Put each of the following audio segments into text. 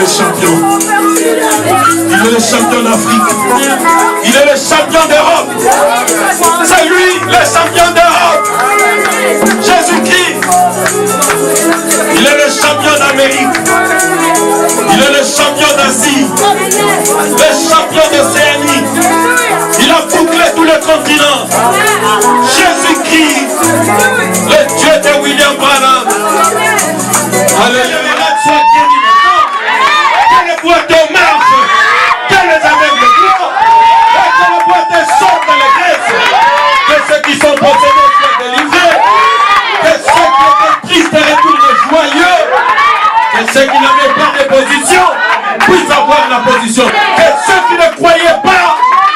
le champion. Il est le champion d'Afrique. Il est le champion d'Europe. C'est lui le champion d'Europe. Jésus-Christ. Il est le champion d'Amérique. Il est le champion d'Asie. Le champion d'Océanie. Il a bouclé tous les continents. Jésus-Christ. Le Dieu de William Branham. Alléluia. Sois guéri maintenant. Que les boiteux marchent. Que les aveugles courent. Et que les boiteux sortent de l'église. Que ceux qui sont possédés soient délivrés. Que ceux qui étaient tristes retournent joyeux. Que ceux qui n'avaient pas de position puissent avoir la position. Que ceux qui ne croyaient pas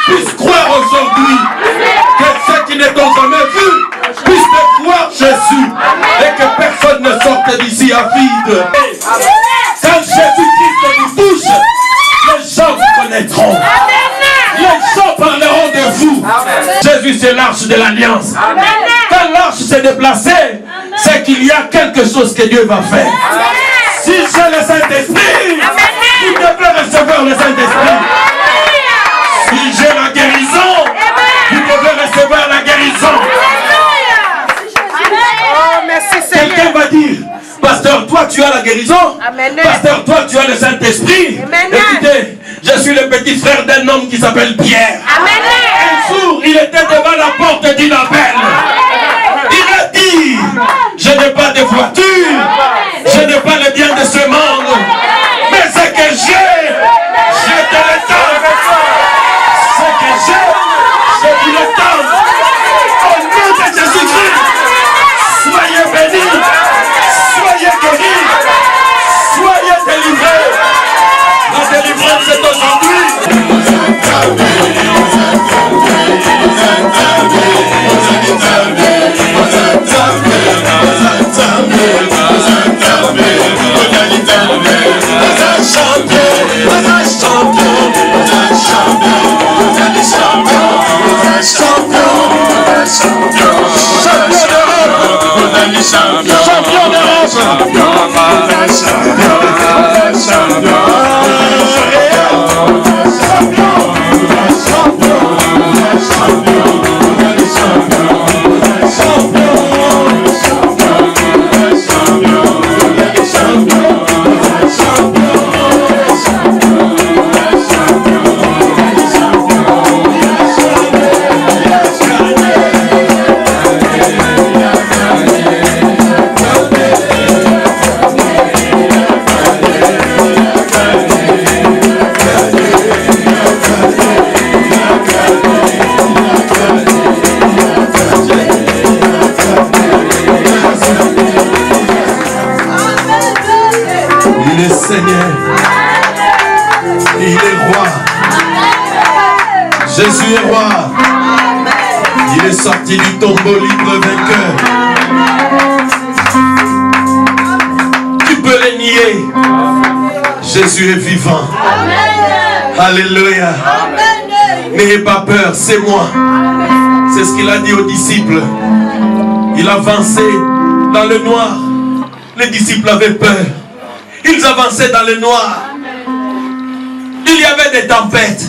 puissent croire aujourd'hui. Que ceux qui ne t'ont jamais vu puissent te voir Jésus. Et que personne ne sorte d'ici à vide. Quand Jésus-Christ nous touche, les gens vous connaîtront. Les gens parleront de vous. Jésus, c'est l'arche de l'alliance. Quand l'arche s'est déplacée, c'est qu'il y a quelque chose que Dieu va faire. Si j'ai le Saint-Esprit, tu devrais recevoir le Saint-Esprit. Si j'ai la guérison, tu devrais recevoir la guérison. Quelqu'un va dire, pasteur, toi tu as la guérison. Pasteur, toi tu as le Saint-Esprit. Écoutez, je suis le petit frère d'un homme qui s'appelle Pierre. Un jour, il était devant la porte d'une appel. Il a dit, je n'ai pas de voiture, je n'ai pas le bien de ce monde, mais ce que j'ai te le donne. Ce que j'ai te le donne. Au nom de Jésus-Christ, soyez bénis, soyez guéris, soyez délivrés. La délivrance est aujourd'hui. Seigneur, il est roi. Jésus est roi. Il est sorti du tombeau libre vainqueur. Tu peux le nier. Jésus est vivant. Alléluia. N'ayez pas peur, c'est moi. C'est ce qu'il a dit aux disciples. Il avançait dans le noir. Les disciples avaient peur. Ils avançaient dans le noir. Il y avait des tempêtes.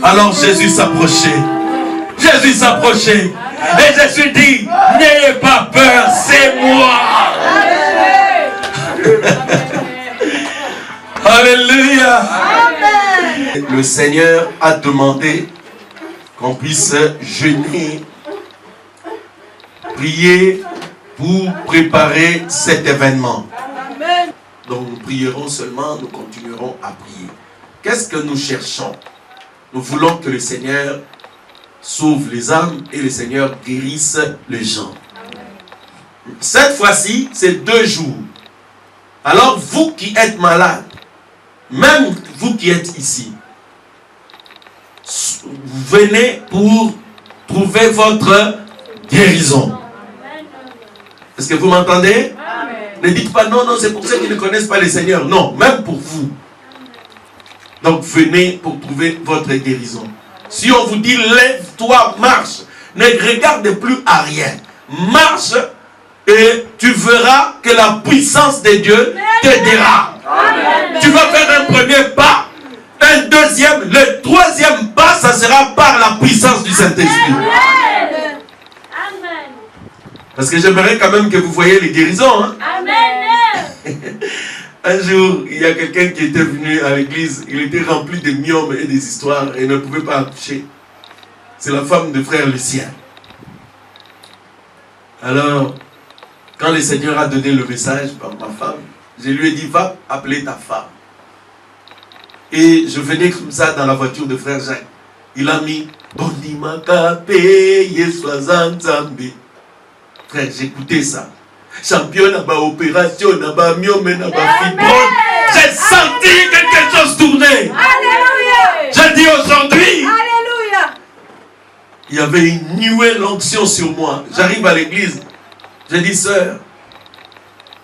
Alors Jésus s'approchait. Jésus s'approchait. Et Jésus dit, n'ayez pas peur, c'est moi. Alléluia. Le Seigneur a demandé qu'on puisse jeûner, prier pour préparer cet événement. Donc nous prierons seulement, nous continuerons à prier. Qu'est-ce que nous cherchons? Nous voulons que le Seigneur sauve les âmes et le Seigneur guérisse les gens. Cette fois-ci, c'est 2 jours. Alors vous qui êtes malades, même vous qui êtes ici, venez pour trouver votre guérison. Est-ce que vous m'entendez? Ne dites pas non, non, c'est pour ceux qui ne connaissent pas le Seigneur. Non, même pour vous. Donc venez pour trouver votre guérison. Si on vous dit lève-toi, marche, ne regarde plus à rien. Marche et tu verras que la puissance de Dieu t'aidera. Tu vas faire un premier pas, un deuxième, le troisième pas, ça sera par la puissance du Saint-Esprit. Parce que j'aimerais quand même que vous voyez les guérisons. Hein? Amen. Un jour, il y a quelqu'un qui était venu à l'église, il était rempli de myomes et des histoires et ne pouvait pas accoucher. C'est la femme de frère Lucien. Alors, quand le Seigneur a donné le message par ma femme, je lui ai dit, va appeler ta femme. Et je venais comme ça dans la voiture de frère Jacques. Il a mis, frère, j'écoutais ça. Champion, n'a-ba opération, n'a-ba myome, n'a-ba fibrome. J'ai senti quelque chose tourner. Alléluia. J'ai dit aujourd'hui. Alléluia. Il y avait une nouvelle onction sur moi. J'arrive à l'église. J'ai dit, sœur,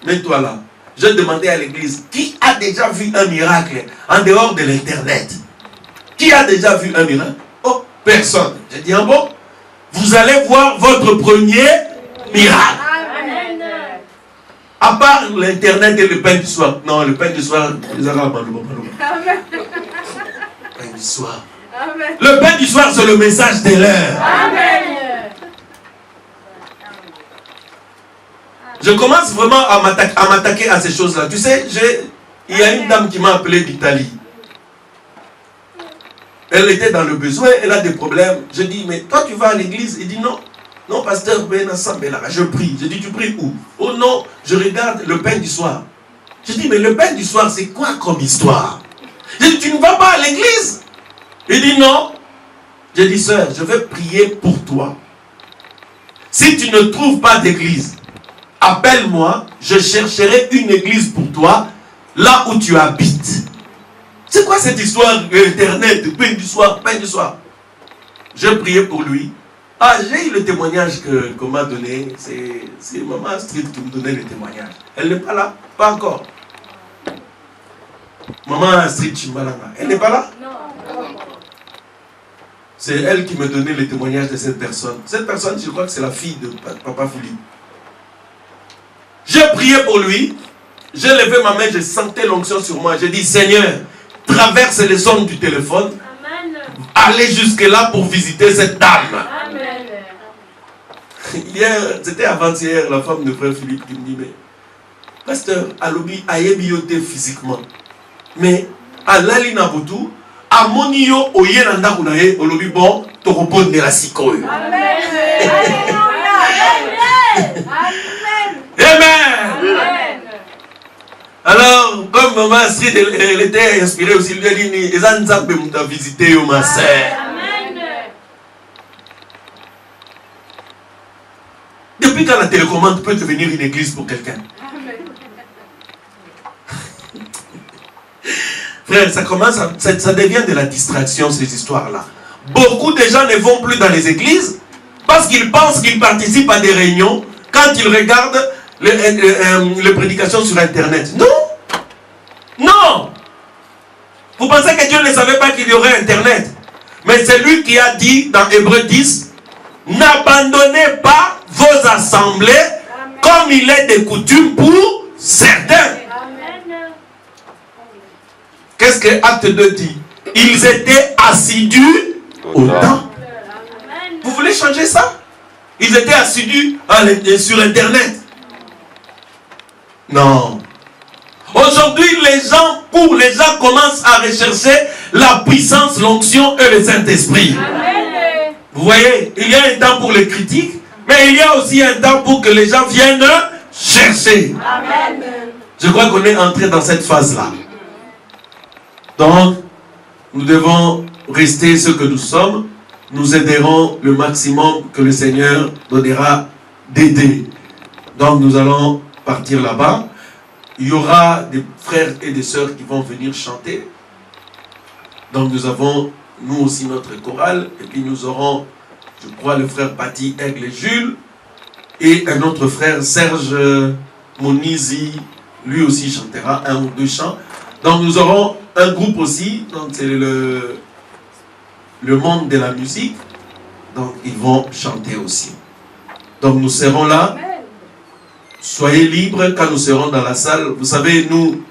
mets-toi là. Je demandais à l'église, qui a déjà vu un miracle en dehors de l'internet? Qui a déjà vu un miracle? Oh, personne. J'ai dit, ah bon? Vous allez voir votre premier miracle. Amen. À part l'internet et le pain du soir. Non, le pain du soir, les Arabes, le pain du soir. Amen. Le pain du soir, c'est le message de l'heure. Amen. Je commence vraiment à m'attaquer à ces choses-là. Tu sais, il y a une dame qui m'a appelé d'Italie. Elle était dans le besoin, elle a des problèmes. Je dis, mais toi tu vas à l'église? Il dit non. Non, pasteur, je prie. Je dis, tu pries où? Oh non, je regarde le pain du soir. Je dis, mais le pain du soir, c'est quoi comme histoire? Je dis, tu ne vas pas à l'église? Il dit non. Je dis, sœur, je vais prier pour toi. Si tu ne trouves pas d'église, appelle-moi, je chercherai une église pour toi, là où tu habites. C'est quoi cette histoire internet, pain du soir, pain du soir? J'ai prié pour lui. Ah, j'ai eu le témoignage qu'on m'a donné. C'est Maman Astrid qui me donnait le témoignage. Elle n'est pas là? Pas encore. Maman Astrid Chimbalanga. Elle n'est pas là? Non. C'est elle qui me donnait le témoignage de cette personne. Cette personne, je crois que c'est la fille de Papa Philippe. J'ai prié pour lui. J'ai levé ma main, j'ai senti l'onction sur moi. J'ai dit, Seigneur, traverse les ondes du téléphone. Amen. Allez jusque-là pour visiter cette dame. Amen. Hier, c'était avant-hier, la femme de frère Philippe qui me dit, mais pasteur, alobi ayebiote physiquement. Mais à l'alina boutou, à monio oyenanda kunaye, olobi bon, torobon de la sikoyo. Amen. Amen. Alors, comme Maman Astrid, elle était inspirée aussi, elle lui a dit, Ezanzambe m'a visité, ma sœur. Depuis quand la télécommande peut devenir une église pour quelqu'un? Frère, ça devient de la distraction, ces histoires-là. Beaucoup de gens ne vont plus dans les églises parce qu'ils pensent qu'ils participent à des réunions quand ils regardent les prédications sur Internet. Non! Non! Vous pensez que Dieu ne savait pas qu'il y aurait Internet? Mais c'est lui qui a dit dans Hébreux 10, n'abandonnez pas vos assemblées. Amen. Comme il est de coutume pour certains. Amen. Qu'est-ce que Acte 2 dit? Ils étaient assidus au temps. Vous voulez changer ça? Ils étaient assidus sur Internet. Non. Aujourd'hui, les gens commencent à rechercher la puissance, l'onction et le Saint-Esprit. Vous voyez, il y a un temps pour les critiques, mais il y a aussi un temps pour que les gens viennent chercher. Amen. Je crois qu'on est entré dans cette phase-là. Donc, nous devons rester ce que nous sommes. Nous aiderons le maximum que le Seigneur donnera d'aider. Donc, nous allons partir là-bas. Il y aura des frères et des sœurs qui vont venir chanter. Donc, nous avons, nous aussi, notre chorale. Et puis, nous aurons, je crois, le frère Patti, Aigle et Jules. Et un autre frère, Serge Monizi, lui aussi chantera un ou deux chants. Donc, nous aurons un groupe aussi. Donc, c'est le monde de la musique. Donc, ils vont chanter aussi. Donc, nous serons là. Soyez libres quand nous serons dans la salle. Vous savez, nous,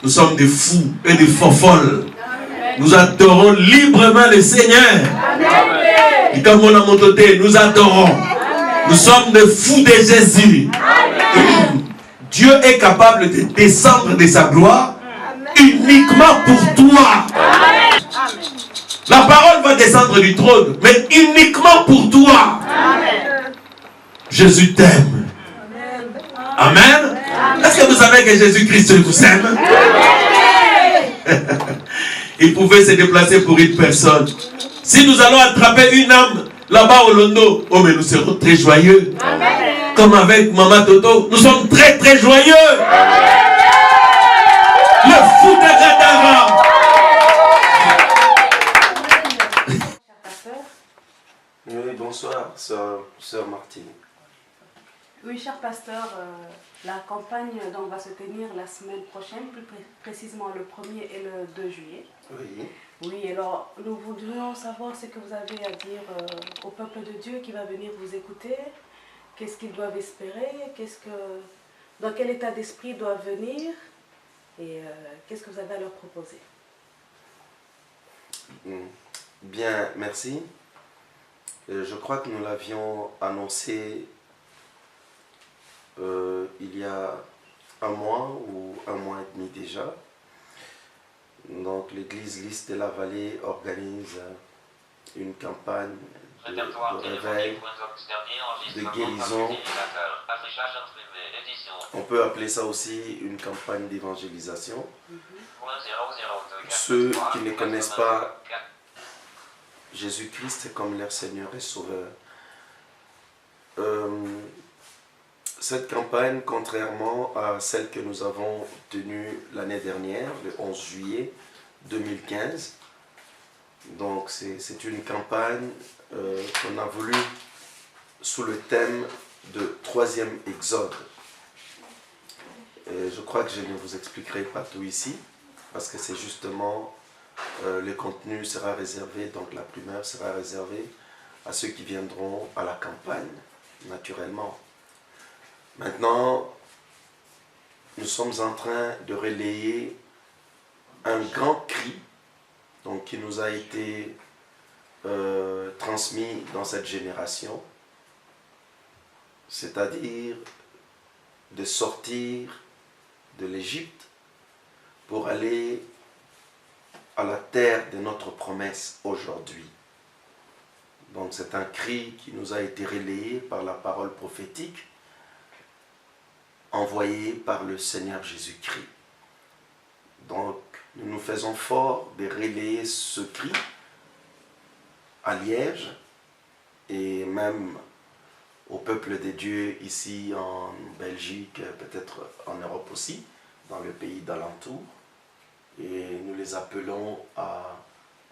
Nous sommes des fous et des folles. Nous adorons librement le Seigneur. Et comme on a monté, nous adorons. Nous sommes des fous de Jésus. Dieu est capable de descendre de sa gloire uniquement pour toi. La parole va descendre du trône, mais uniquement pour toi. Jésus t'aime. Amen. Est-ce que vous savez que Jésus-Christ vous aime? Il pouvait se déplacer pour une personne. Si nous allons attraper une âme là-bas au Londo, oh mais nous serons très joyeux. Amen. Comme avec Maman Toto, nous sommes très très joyeux. Amen. Le fou de Gadara. Oui, bonsoir, sœur Martine. Oui, cher pasteur, la campagne donc, va se tenir la semaine prochaine, plus précisément le 1er et le 2 juillet. Oui. Oui, alors nous voudrions savoir ce que vous avez à dire au peuple de Dieu qui va venir vous écouter. Qu'est-ce qu'ils doivent espérer? Dans quel état d'esprit ils doivent venir? Et qu'est-ce que vous avez à leur proposer? Bien, merci. Je crois que nous l'avions annoncé il y a un mois ou un mois et demi déjà. Donc l'église Lys de la Vallée organise une campagne de réveil, de guérison. On peut appeler ça aussi une campagne d'évangélisation. Ceux qui ne connaissent pas Jésus-Christ comme leur Seigneur et Sauveur. Cette campagne, contrairement à celle que nous avons tenue l'année dernière, le 11 juillet 2015, donc c'est une campagne qu'on a voulu sous le thème de troisième exode. Et je crois que je ne vous expliquerai pas tout ici, parce que c'est justement le contenu sera réservé, donc la primeur sera réservée à ceux qui viendront à la campagne, naturellement. Maintenant, nous sommes en train de relayer un grand cri donc, qui nous a été transmis dans cette génération, c'est-à-dire de sortir de l'Égypte pour aller à la terre de notre promesse aujourd'hui. Donc c'est un cri qui nous a été relayé par la parole prophétique envoyée par le Seigneur Jésus-Christ. Donc nous nous faisons fort de relayer ce cri à Liège et même au peuple de Dieu ici en Belgique, peut-être en Europe aussi, dans le pays d'alentour. Et nous les appelons à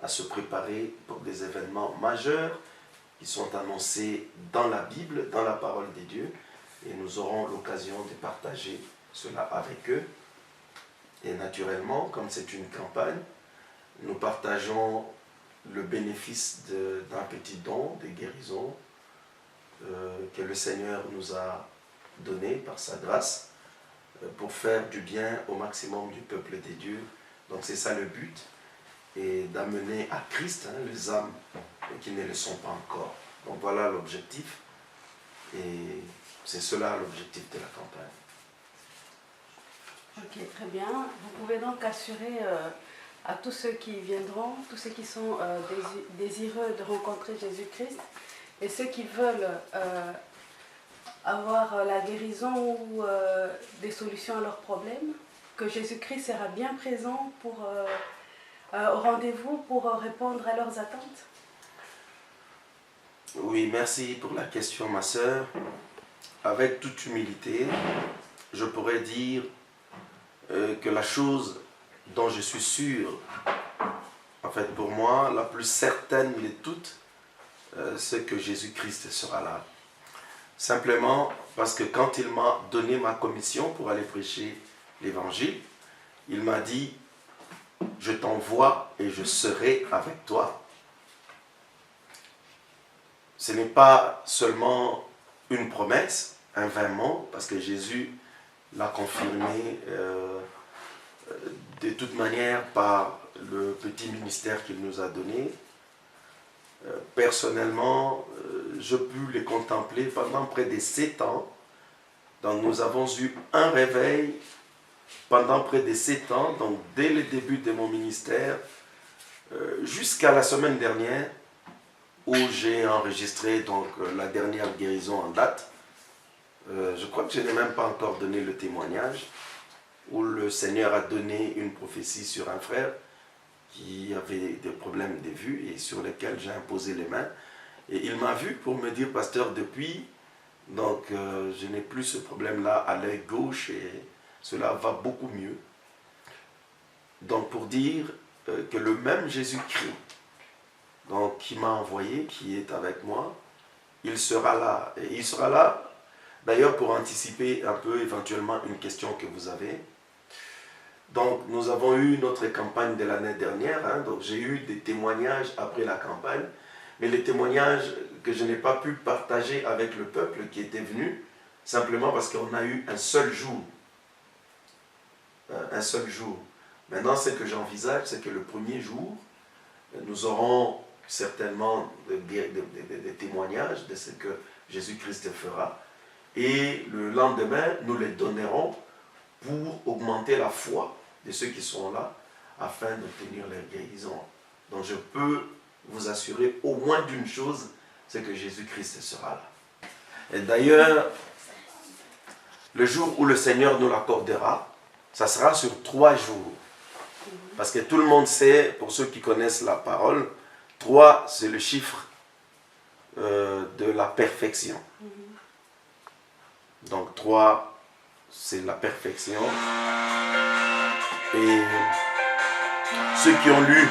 se préparer pour des événements majeurs qui sont annoncés dans la Bible, dans la parole de Dieu. Et nous aurons l'occasion de partager cela avec eux. Et naturellement, comme c'est une campagne, nous partageons le bénéfice d'un petit don de guérison que le Seigneur nous a donné par sa grâce pour faire du bien au maximum du peuple de Dieu. Donc c'est ça le but, et d'amener à Christ les âmes qui ne le sont pas encore. Donc voilà l'objectif, et c'est cela l'objectif de la campagne. Ok, très bien. Vous pouvez donc assurer à tous ceux qui viendront, tous ceux qui sont désireux de rencontrer Jésus-Christ, et ceux qui veulent avoir la guérison ou des solutions à leurs problèmes, que Jésus-Christ sera bien présent au rendez-vous pour répondre à leurs attentes. Oui, merci pour la question, ma sœur. Avec toute humilité, je pourrais dire que la chose dont je suis sûr, en fait pour moi, la plus certaine de toutes, c'est que Jésus-Christ sera là. Simplement parce que quand il m'a donné ma commission pour aller prêcher l'évangile, il m'a dit, je t'envoie et je serai avec toi. Ce n'est pas seulement une promesse, un vain mot, parce que Jésus l'a confirmé de toute manière par le petit ministère qu'il nous a donné. Personnellement, je pu les contempler pendant près de 7 ans. Donc nous avons eu un réveil pendant près de 7 ans, donc dès le début de mon ministère, jusqu'à la semaine dernière, où j'ai enregistré donc, la dernière guérison en date. Je crois que je n'ai même pas encore donné le témoignage, où le Seigneur a donné une prophétie sur un frère qui avait des problèmes de vue et sur lesquels j'ai imposé les mains. Et il m'a vu pour me dire, pasteur, depuis, donc je n'ai plus ce problème-là à l'œil gauche et cela va beaucoup mieux. Donc pour dire que le même Jésus-Christ, donc qui m'a envoyé, qui est avec moi, il sera là. Et il sera là, d'ailleurs pour anticiper un peu éventuellement une question que vous avez. Donc nous avons eu notre campagne de l'année dernière, hein, donc j'ai eu des témoignages après la campagne, mais les témoignages que je n'ai pas pu partager avec le peuple qui était venu, simplement parce qu'on a eu un seul jour. Un seul jour. Maintenant, ce que j'envisage, c'est que le premier jour, nous aurons certainement des témoignages de ce que Jésus-Christ fera. Et le lendemain, nous les donnerons pour augmenter la foi de ceux qui sont là, afin d'obtenir leur guérison. Donc je peux vous assurer au moins d'une chose, c'est que Jésus-Christ sera là. Et d'ailleurs, le jour où le Seigneur nous l'accordera, ça sera sur 3 jours. Parce que tout le monde sait, pour ceux qui connaissent la parole, 3, c'est le chiffre de la perfection. Donc 3, c'est la perfection. Et ceux qui ont lu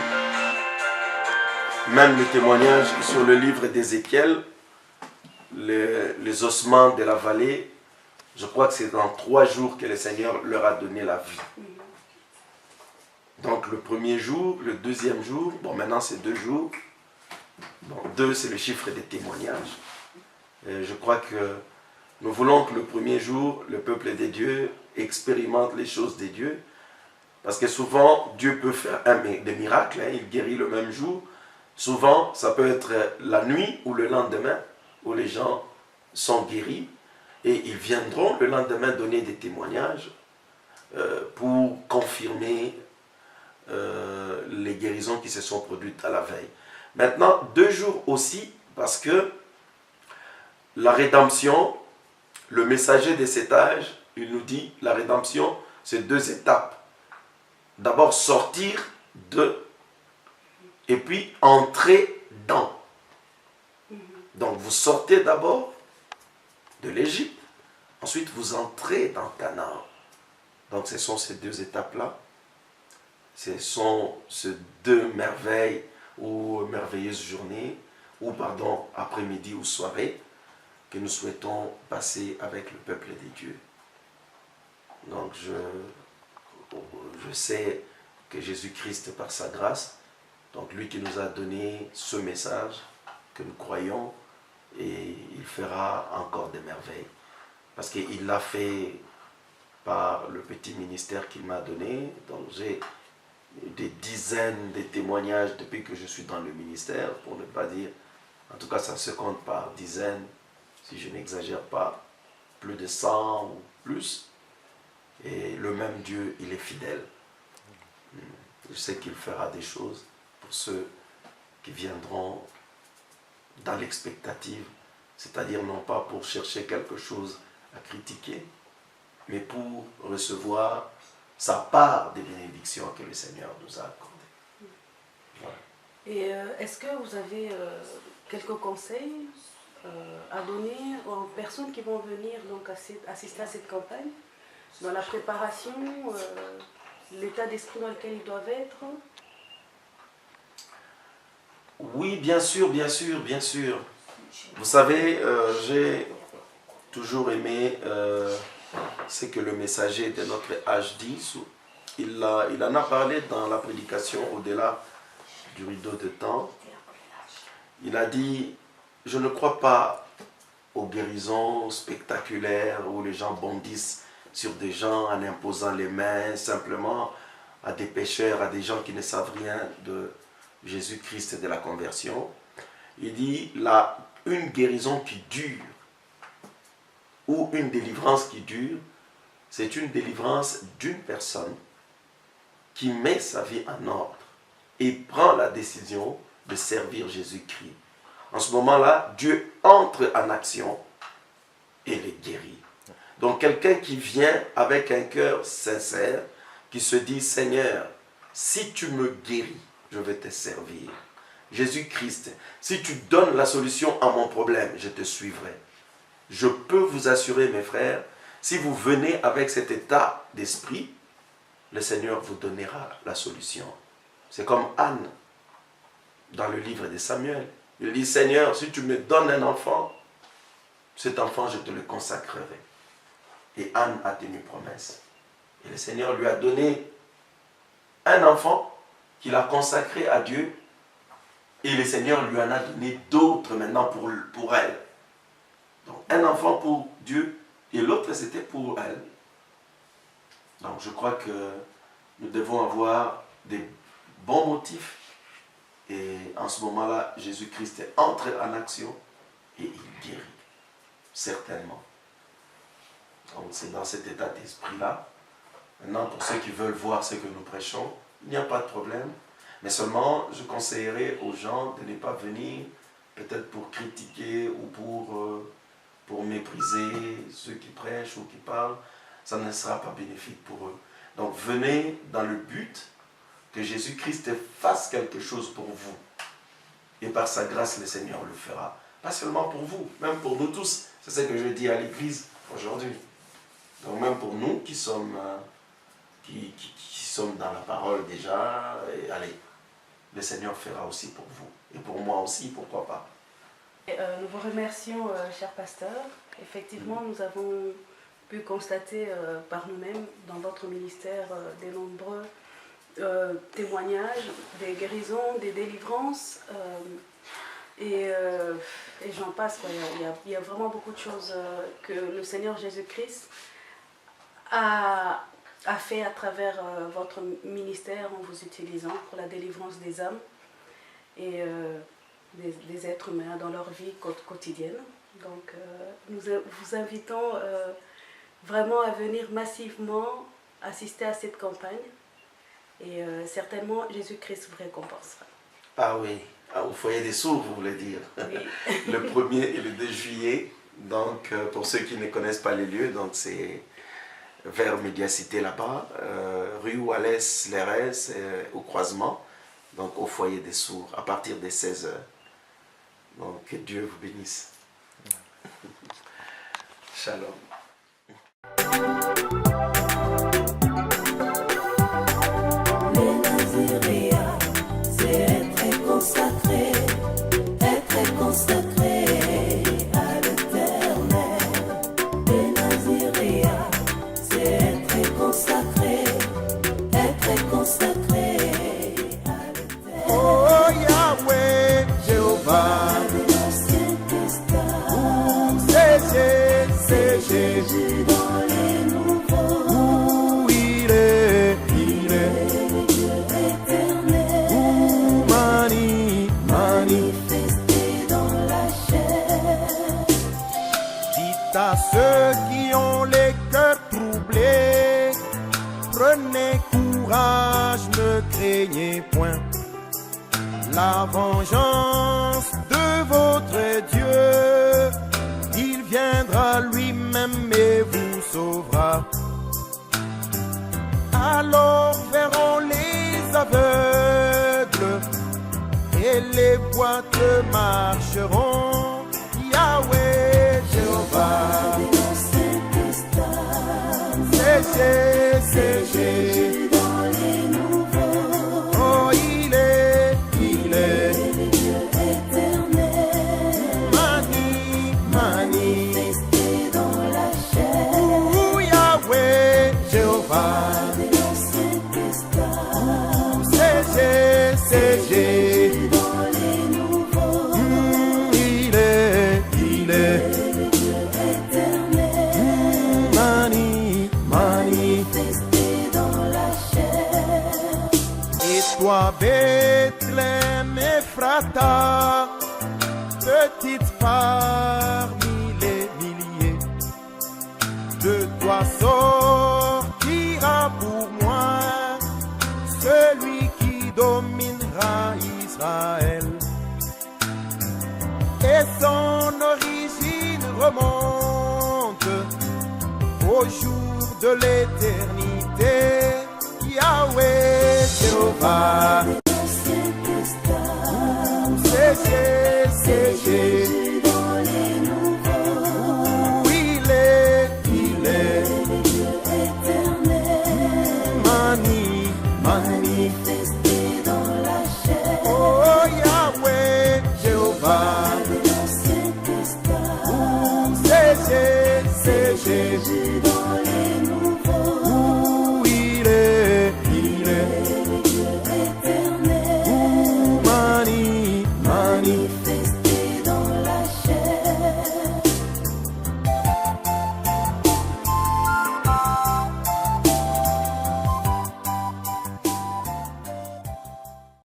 même le témoignage sur le livre d'Ézéchiel, les ossements de la vallée, je crois que c'est dans 3 jours que le Seigneur leur a donné la vie. Donc le premier jour, le deuxième jour, bon maintenant c'est 2 jours. Bon, 2 c'est le chiffre des témoignages. Et je crois que nous voulons que le premier jour, le peuple de Dieu expérimente les choses de Dieu. Parce que souvent, Dieu peut faire des miracles, hein, il guérit le même jour. Souvent, ça peut être la nuit ou le lendemain, où les gens sont guéris. Et ils viendront le lendemain donner des témoignages pour confirmer les guérisons qui se sont produites à la veille. Maintenant, 2 jours aussi, parce que la rédemption, le messager de cet âge, il nous dit, la rédemption, c'est 2 étapes. D'abord, sortir de, et puis entrer dans. Donc, vous sortez d'abord de l'Égypte, ensuite vous entrez dans Canaan. Donc, ce sont ces 2 étapes-là. Ce sont ces 2 merveilles ou merveilleuses journées, ou pardon, après-midi ou soirée, que nous souhaitons passer avec le peuple des dieux. Donc je sais que Jésus-Christ, par sa grâce, donc lui qui nous a donné ce message, que nous croyons, et il fera encore des merveilles. Parce qu'il l'a fait par le petit ministère qu'il m'a donné. Donc j'ai des dizaines de témoignages depuis que je suis dans le ministère, pour ne pas dire, en tout cas ça se compte par dizaines, si je n'exagère pas, plus de 100 ou plus. Et le même Dieu, il est fidèle. Je sais qu'il fera des choses pour ceux qui viendront dans l'expectative, c'est-à-dire non pas pour chercher quelque chose à critiquer, mais pour recevoir sa part des bénédictions que le Seigneur nous a accordées. Voilà. Et est-ce que vous avez quelques conseils à donner aux personnes qui vont venir donc assister à cette campagne, dans la préparation, l'état d'esprit dans lequel ils doivent être? Oui, bien sûr, bien sûr, bien sûr. Vous savez, j'ai toujours aimé ce que le messager de notre âge dit. Il en a parlé dans la prédication au-delà du rideau de temps. Il a dit, je ne crois pas aux guérisons spectaculaires où les gens bondissent sur des gens en imposant les mains, simplement à des pécheurs, à des gens qui ne savent rien de Jésus-Christ et de la conversion. Il dit, là, une guérison qui dure, ou une délivrance qui dure, c'est une délivrance d'une personne qui met sa vie en ordre et prend la décision de servir Jésus-Christ. En ce moment-là, Dieu entre en action et les guérit. Donc quelqu'un qui vient avec un cœur sincère, qui se dit, Seigneur, si tu me guéris, je vais te servir. Jésus-Christ, si tu donnes la solution à mon problème, je te suivrai. Je peux vous assurer, mes frères, si vous venez avec cet état d'esprit, le Seigneur vous donnera la solution. C'est comme Anne, dans le livre de Samuel. Il dit, Seigneur, si tu me donnes un enfant, cet enfant, je te le consacrerai. Et Anne a tenu promesse. Et le Seigneur lui a donné un enfant qu'il a consacré à Dieu. Et le Seigneur lui en a donné d'autres maintenant pour elle. Donc un enfant pour Dieu et l'autre c'était pour elle. Donc je crois que nous devons avoir des bons motifs. Et en ce moment-là, Jésus-Christ est entré en action et il guérit. Certainement. Donc c'est dans cet état d'esprit-là. Maintenant, pour ceux qui veulent voir ce que nous prêchons, il n'y a pas de problème. Mais seulement, je conseillerais aux gens de ne pas venir peut-être pour critiquer ou pour mépriser ceux qui prêchent ou qui parlent. Ça ne sera pas bénéfique pour eux. Donc venez dans le but que Jésus-Christ fasse quelque chose pour vous. Et par sa grâce, le Seigneur le fera. Pas seulement pour vous, même pour nous tous. C'est ce que je dis à l'Église aujourd'hui. Donc même pour nous qui sommes, qui sommes dans la parole déjà, et allez, le Seigneur fera aussi pour vous. Et pour moi aussi, pourquoi pas. Nous vous remercions, cher pasteur. Effectivement, nous avons pu constater par nous-mêmes, dans votre ministère, des nombreux témoignages, des guérisons, des délivrances, et j'en passe. Quoi. Il y a vraiment beaucoup de choses que le Seigneur Jésus-Christ a fait à travers votre ministère en vous utilisant pour la délivrance des âmes et des êtres humains dans leur vie quotidienne. Donc nous vous invitons vraiment à venir massivement assister à cette campagne et certainement Jésus-Christ vous récompensera. Ah oui, au foyer des sourds, vous voulez dire. Oui. Le 1er et le 2 juillet, donc pour ceux qui ne connaissent pas les lieux, donc c'est vers Médiacité là-bas, rue Wallace Lérès, au croisement, donc au foyer des sourds, à partir des 16h. Donc que Dieu vous bénisse. Shalom. Être consacré à l'Éternel. Les Naziréas, c'est être consacré à l'Éternel. Oh Yahweh, Jéhovah, c'est Jésus dans les nouveaux. où il est Éternel, Mani, manifesté dans la chair. dites à ceux qui ont les cœurs troublés, prenez courage, ne craignez point. La vengeance de votre Dieu, il viendra lui-même et vous sauvera. Alors verront les aveugles et les boiteux marcheront. Yahweh, Jéhovah, c'est Jésus dans les nouveaux. oh il est Éternel, Mani, manifesté dans la chair. oh Yahweh, Jéhovah, c'est Jésus dans les nouveaux. il est Éternel, Mani, manifesté toi, Bethléem Ephrata, petite parmi les milliers, de toi sortira pour moi celui qui dominera Israël. Et son origine remonte au jour de l'éternité. Yahweh, Jéhovah, Saint-Esther, c'est